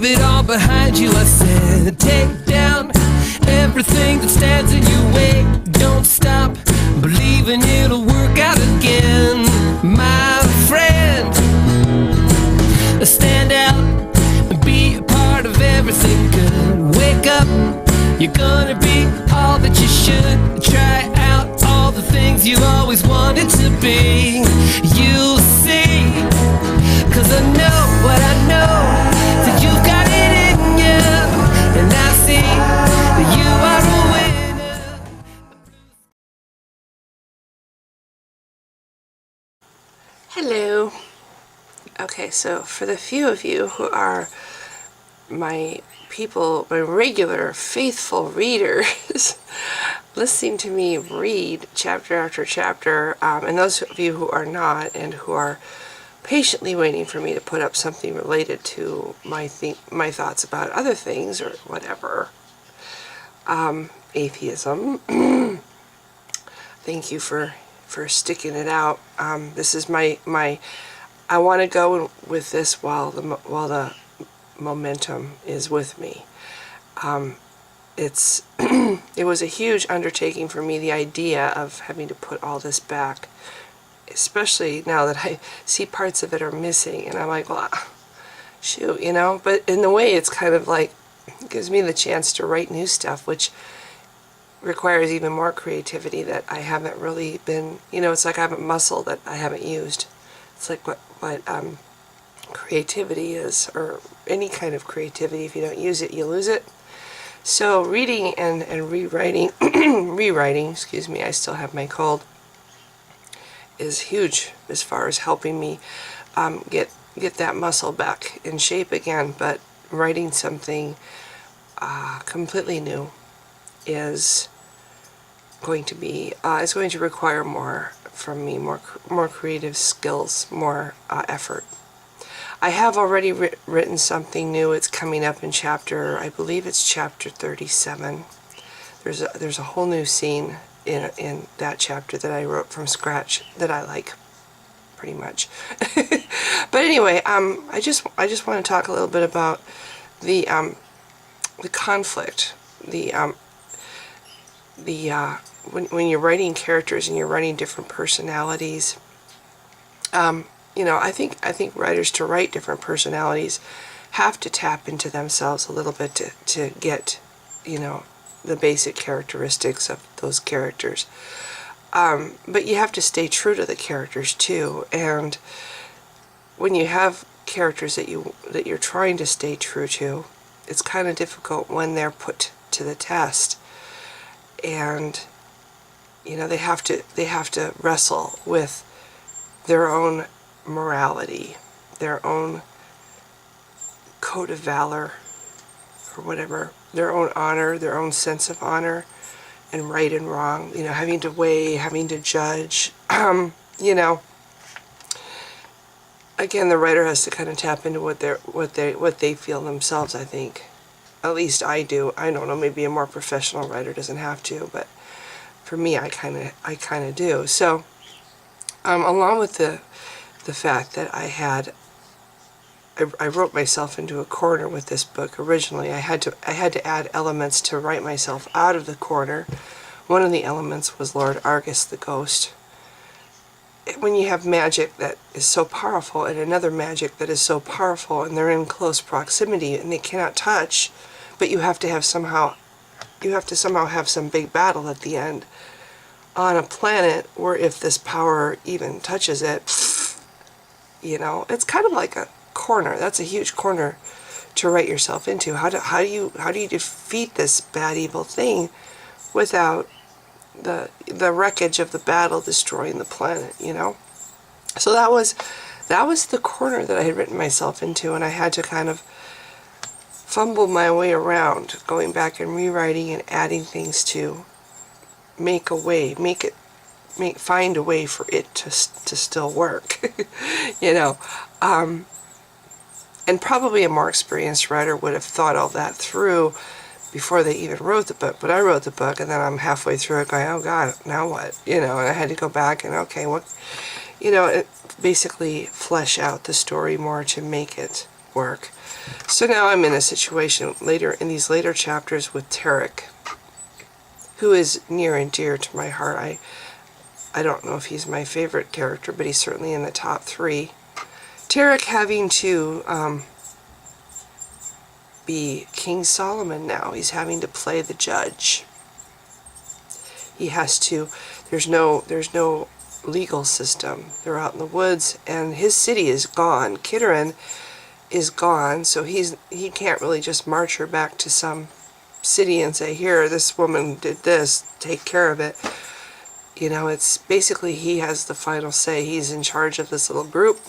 it all behind you. I said, take down everything that stands in your way. Don't stop believing it'll work out again, my friend. Stand out and be a part of everything good. Wake up, you're gonna be all that you should. Try out all the things you always wanted to be. You'll see, 'cause I know what I know, that you've got it in you, and I see that you are a winner. Hello. Okay, so for the few of you who are my people, my regular faithful readers, listening to me read chapter after chapter, and those of you who are not and who are patiently waiting for me to put up something related to my thoughts about other things or whatever, atheism, thank you for sticking it out. This is my I want to go with this while the momentum is with me. It was a huge undertaking for me, the idea of having to put all this back, especially now that I see parts of it are missing, and I'm like, well, shoot, you know. But in a way, it's kind of like, it gives me the chance to write new stuff, which requires even more creativity that I haven't really been, you know, it's like I have a muscle that I haven't used. It's like what creativity is, or any kind of creativity. If you don't use it, you lose it. So reading and rewriting, excuse me, I still have my cold, is huge as far as helping me get that muscle back in shape again. But writing something completely new is going to be it's going to require more from me, more creative skills, more effort. I have already written something new. It's coming up in I believe it's chapter 37. There's a whole new scene in that chapter that I wrote from scratch that I like, pretty much. But anyway, I just want to talk a little bit about the conflict, when you're writing characters and you're writing different personalities. You know, I think writers, to write different personalities, have to tap into themselves a little bit to get, you know, the basic characteristics of those characters. But you have to stay true to the characters too. And when you have characters that you're trying to stay true to, it's kind of difficult when they're put to the test. And you know, they have to wrestle with their own morality, their own code of valor, or whatever, their own honor, their own sense of honor and right and wrong, you know, having to weigh, having to judge. You know, again, the writer has to kind of tap into what they feel themselves, I think. At least I do. I don't know, maybe a more professional writer doesn't have to, but for me, I kind of do. So along with the fact that I wrote myself into a corner with this book originally. I had to add elements to write myself out of the corner. One of the elements was Lord Argus the ghost. When you have magic that is so powerful and another magic that is so powerful, and they're in close proximity and they cannot touch, but you have to somehow have some big battle at the end on a planet where, if this power even touches it, you know, it's kind of like a corner. That's a huge corner to write yourself into. How do you defeat this bad evil thing without the wreckage of the battle destroying the planet, you know? So that was the corner that I had written myself into, and I had to kind of fumble my way around, going back and rewriting and adding things to find a way for it to still work. You know, and probably a more experienced writer would have thought all that through before they even wrote the book. But I wrote the book, and then I'm halfway through it going, oh God, now what? You know, and I had to go back and, okay, what, you know, basically flesh out the story more to make it work. So now I'm in a situation later in these later chapters with Tarek, who is near and dear to my heart. I don't know if he's my favorite character, but he's certainly in the top 3. Tarek having to be King Solomon now. He's having to play the judge. He has to, there's no legal system. They're out in the woods, and his city is gone. Kitterin is gone, so he can't really just march her back to some city and say, here, this woman did this, take care of it. You know, it's basically he has the final say. He's in charge of this little group,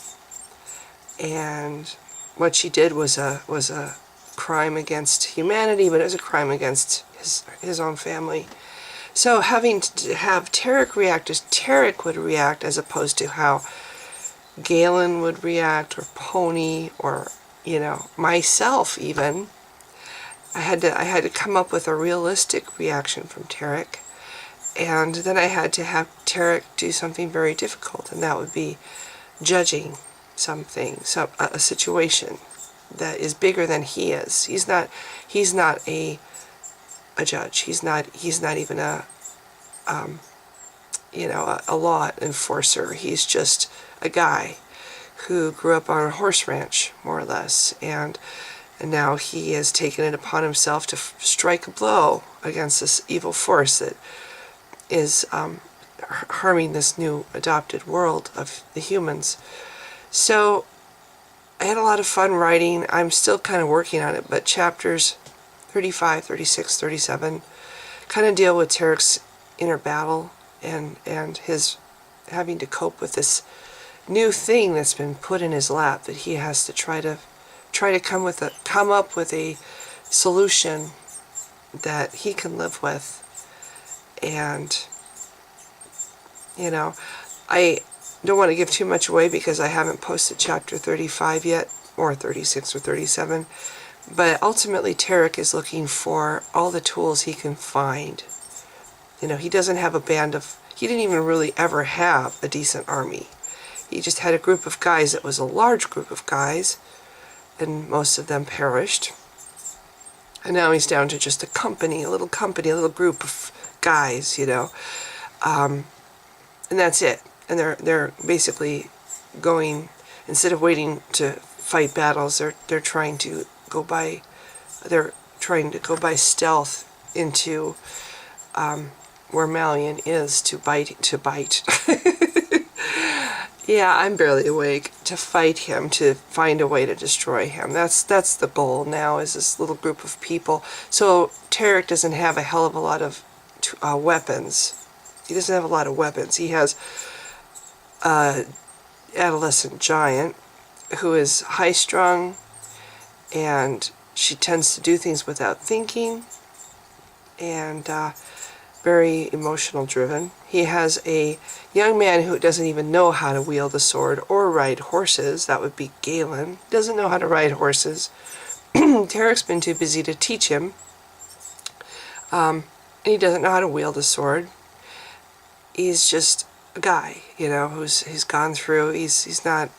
and what she did was a crime against humanity, but it was a crime against his own family. So having to have Tarek react as Tarek would react, as opposed to how Galen would react, or Pony, or, you know, myself even, I had to come up with a realistic reaction from Tarek. And then I had to have Tarek do something very difficult, and that would be judging something, a situation that is bigger than he is. He's not a judge. He's not even a law enforcer. He's just a guy who grew up on a horse ranch, more or less, and now he has taken it upon himself to strike a blow against this evil force that is harming this new adopted world of the humans. So I had a lot of fun writing. I'm still kind of working on it, but chapters 35, 36, 37 kind of deal with Tarek's inner battle and his having to cope with this new thing that's been put in his lap, that he has to try to come up with a solution that he can live with. And, you know, I don't want to give too much away because I haven't posted chapter 35 yet, or 36 or 37, but ultimately Tarek is looking for all the tools he can find. You know, he doesn't have he didn't even really ever have a decent army. He just had a group of guys that was a large group of guys, and most of them perished. And now he's down to just a little group of guys, you know, and that's it. And they're basically going, instead of waiting to fight battles, they're trying to go by stealth into where Malian is to bite. Yeah, I'm barely awake. To fight him, to find a way to destroy him. That's the goal now, is this little group of people. So Tarek doesn't have a hell of a lot of weapons. He doesn't have a lot of weapons. He has an adolescent giant who is high-strung, and she tends to do things without thinking, and very emotional driven. He has a young man who doesn't even know how to wield a sword or ride horses. That would be Galen. Doesn't know how to ride horses. Tarek's been too busy to teach him. And he doesn't know how to wield a sword. He's just a guy, you know, he's gone through, he's not,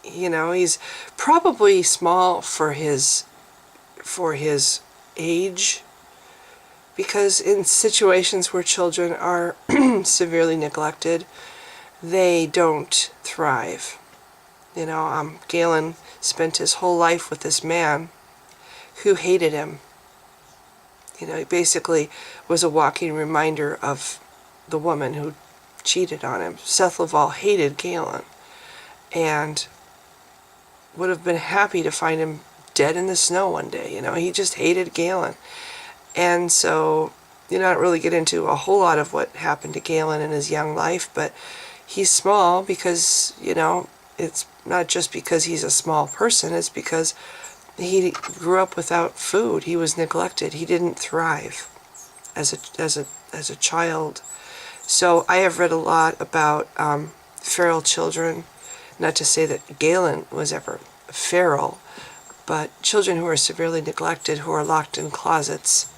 you know, he's probably small for his age, because in situations where children are severely neglected, they don't thrive. You know, Galen spent his whole life with this man who hated him. You know, he basically was a walking reminder of the woman who cheated on him. Seth Laval hated Galen and would have been happy to find him dead in the snow one day. You know, he just hated Galen. And so, you don't really get into a whole lot of what happened to Galen in his young life, but he's small because, you know, it's not just because he's a small person, it's because he grew up without food. He was neglected. He didn't thrive as a child. So I have read a lot about feral children. Not to say that Galen was ever feral, but children who are severely neglected, who are locked in closets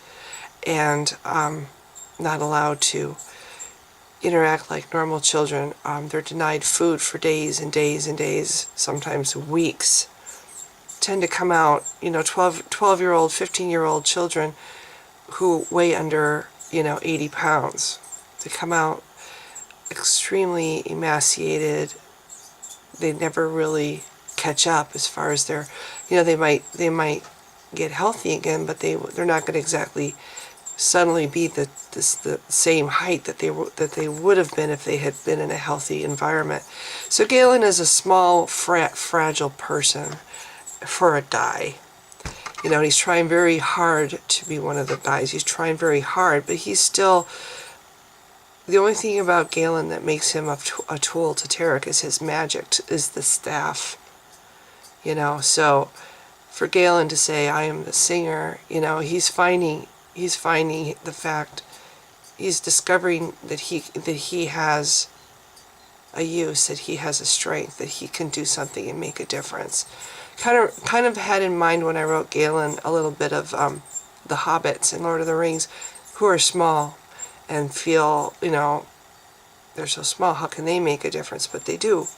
and not allowed to interact like normal children. They're denied food for days and days and days, sometimes weeks. tend to come out, 12-year-old, 15-year-old children who weigh under, 80 pounds. They come out extremely emaciated. They never really catch up as far as their, they might get healthy again, but they're not going to exactly suddenly be the same height that they would have been if they had been in a healthy environment. So Galen is a small, fragile person for a guy. He's trying very hard to be one of the guys. He's trying very hard, but he's still... The only thing about Galen that makes him a tool to Tarek is his magic, is the staff. So for Galen to say, I am the singer, he's finding the fact, he's discovering that he has a use, that he has a strength, that he can do something and make a difference. Kind of had in mind when I wrote Galen a little bit of the hobbits in Lord of the Rings, who are small and feel, they're so small, how can they make a difference? But they do.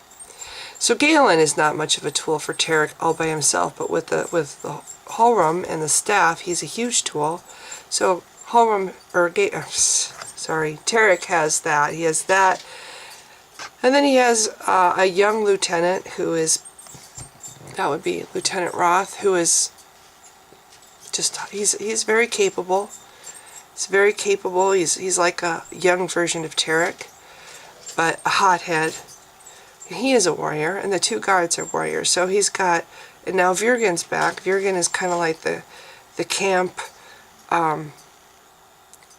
So Galen is not much of a tool for Tarek all by himself, but with the Halram and the staff, he's a huge tool. So Tarek has that. He has that. And then he has a young lieutenant that would be Lieutenant Roth, who is he's very capable. He's very capable. He's like a young version of Tarek, but a hothead. He is a warrior, and the two guards are warriors. So he's got, and now Virgin's back. Virgin is kind of like the camp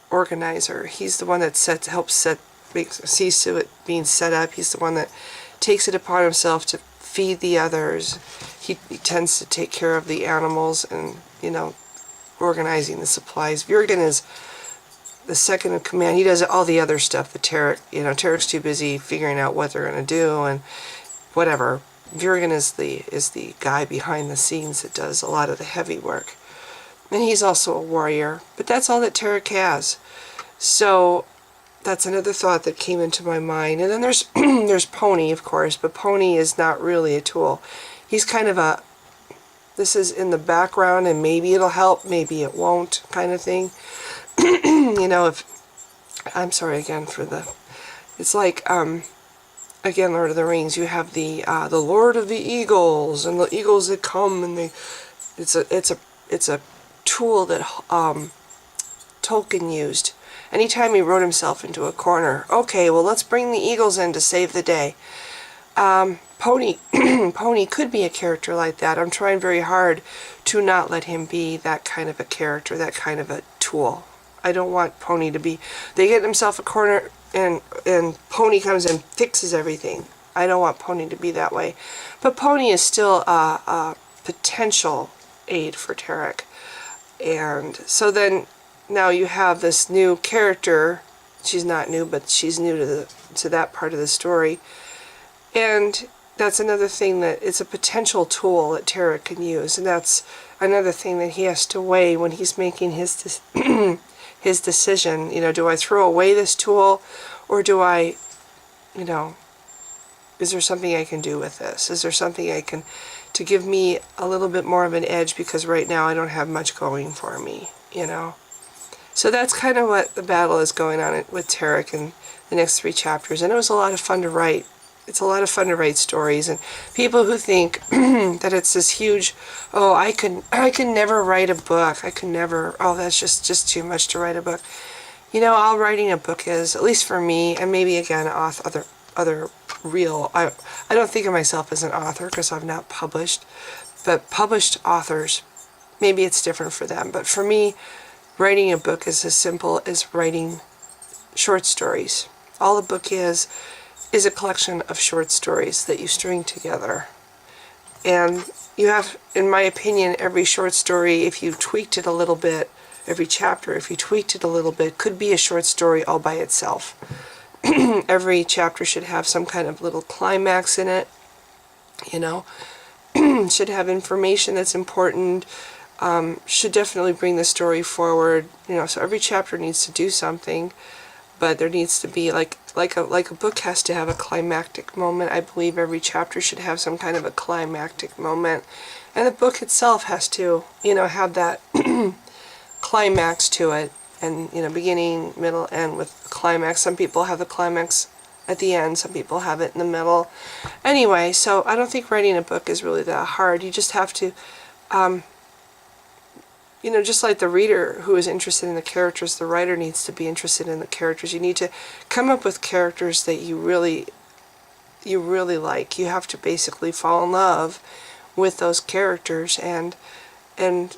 organizer. He's the one that sees to it being set up. He's the one that takes it upon himself to feed the others. He tends to take care of the animals and, organizing the supplies. Virgin is the second in command. He does all the other stuff. Tarek's too busy figuring out what they're going to do and whatever. Virgin is the guy behind the scenes that does a lot of the heavy work. And he's also a warrior. But that's all that Tarek has. So that's another thought that came into my mind. And then there's Pony, of course, but Pony is not really a tool. He's kind of this is in the background and maybe it'll help, maybe it won't kind of thing. I'm sorry again it's like, again, Lord of the Rings, you have the Lord of the Eagles and the eagles that come and it's a tool that Tolkien used. Anytime he wrote himself into a corner, okay, well, let's bring the eagles in to save the day. Pony could be a character like that. I'm trying very hard to not let him be that kind of a character, that kind of a tool. I don't want Pony to be... They get himself a corner and Pony comes and fixes everything. I don't want Pony to be that way. But Pony is still a potential aid for Tarek. And so then now you have this new character. She's not new, but she's new to that part of the story. And that's another thing, that it's a potential tool that Tarek can use. And that's another thing that he has to weigh when he's making his his decision. Do I throw away this tool, or do I, is there something I can do with this? Is there something I can, to give me a little bit more of an edge, because right now I don't have much going for me, So that's kind of what the battle is going on with Tarek in the next 3 chapters. And it was a lot of fun to write. It's a lot of fun to write stories, and people who think that it's this huge, I can never write a book. I can never. That's just too much to write a book. All writing a book is, at least for me, and maybe again other real. I don't think of myself as an author because I've not published, but published authors, maybe it's different for them. But for me, writing a book is as simple as writing short stories. All a book is a collection of short stories that you string together. And you have, in my opinion, every short story, if you tweaked it a little bit, every chapter, if you tweaked it a little bit, could be a short story all by itself. Every chapter should have some kind of little climax in it, should have information that's important, should definitely bring the story forward, so every chapter needs to do something. but there needs to be like a book has to have a climactic moment. I believe every chapter should have some kind of a climactic moment, and the book itself has to, have that climax to it, and beginning, middle, end with the climax. Some people have the climax at the end, some people have it in the middle. Anyway, so I don't think writing a book is really that hard. You just have to just like the reader who is interested in the characters, the writer needs to be interested in the characters. You need to come up with characters that you really like. You have to basically fall in love with those characters, and it's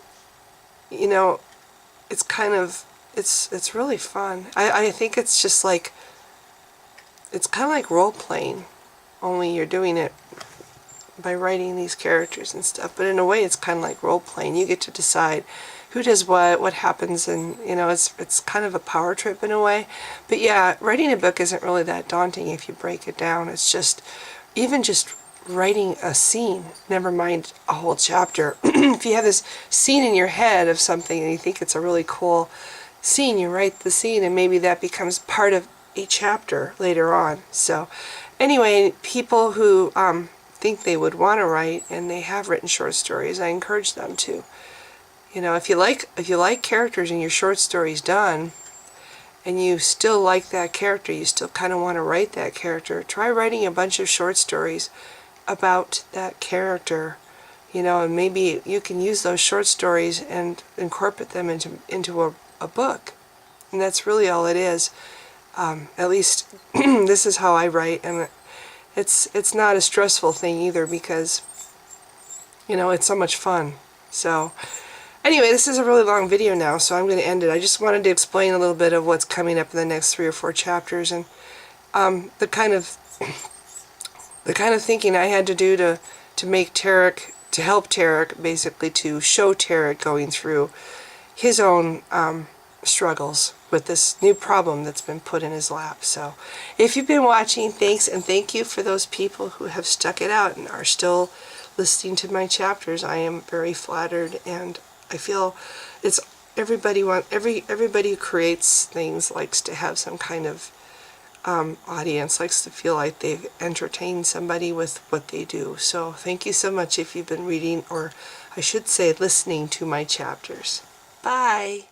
kind of, it's really fun. I think it's just like, it's kind of like role playing, only you're doing it by writing these characters and stuff. But in a way, it's kind of like role playing. You get to decide who does what happens, and it's kind of a power trip in a way. But yeah, writing a book isn't really that daunting if you break it down. It's just, even just writing a scene, never mind a whole chapter. If you have this scene in your head of something and you think it's a really cool scene, you write the scene, and maybe that becomes part of a chapter later on. So anyway, people who think they would want to write and they have written short stories, I encourage them to. If you like characters in your short stories done, and you still like that character, you still kind of want to write that character, try writing a bunch of short stories about that character, and maybe you can use those short stories and incorporate them into a book. And that's really all it is. At least this is how I write, and it's not a stressful thing either, because it's so much fun. So anyway, this is a really long video now, so I'm going to end it. I just wanted to explain a little bit of what's coming up in the next 3 or 4 chapters, and the kind of thinking I had to do to make Tarek, to help Tarek, basically to show Tarek going through his own struggles with this new problem that's been put in his lap. So if you've been watching, thanks, and thank you for those people who have stuck it out and are still listening to my chapters. I am very flattered, and I feel it's everybody who creates things likes to have some kind of audience, likes to feel like they've entertained somebody with what they do. So thank you so much if you've been reading, or I should say listening to my chapters. Bye.